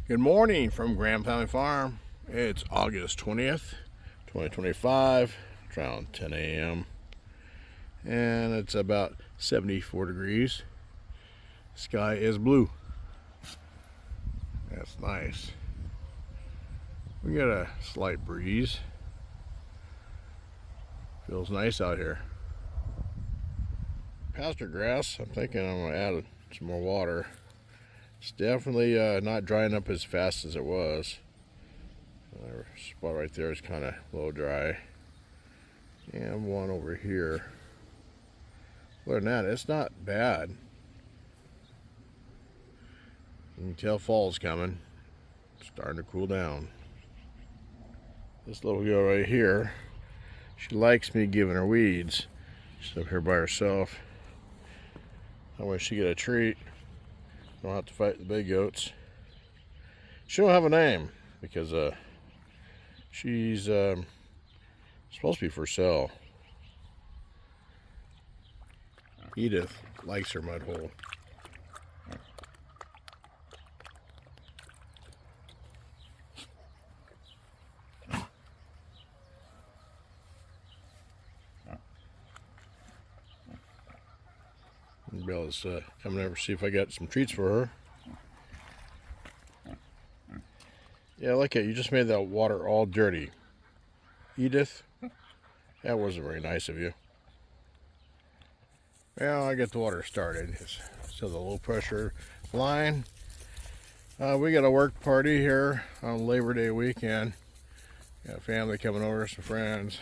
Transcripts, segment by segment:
Good morning from Graham Family Farm. It's August 20th, 2025. It's around 10 a.m. and it's about 74 degrees. Sky is blue. That's nice. We got a slight breeze. Feels nice out here. Pasture grass, I'm thinking I'm gonna add some more water. It's definitely not drying up as fast as it was. Our spot right there is kind of low dry. And one over here. Other than that, it's not bad. You can tell fall's coming. It's starting to cool down. This little girl right here, she likes me giving her weeds. She's up here by herself. I wish she get a treat. Don't have to fight the big goats. She don't have a name because she's supposed to be for sale. Edith likes her mud hole. Bella's coming over to see if I got some treats for her. Yeah, I like it. You just made that water all dirty. Edith, that wasn't very nice of you. Well, I get the water started. It's still the low pressure line. We got a work party here on Labor Day weekend. Got family coming over, some friends.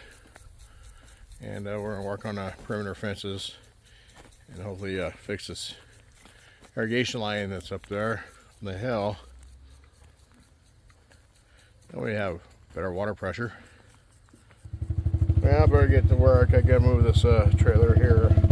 And we're gonna work on the perimeter fences and hopefully fix this irrigation line that's up there on the hill. Then we have better water pressure. Well, I better get to work. I gotta move this trailer here.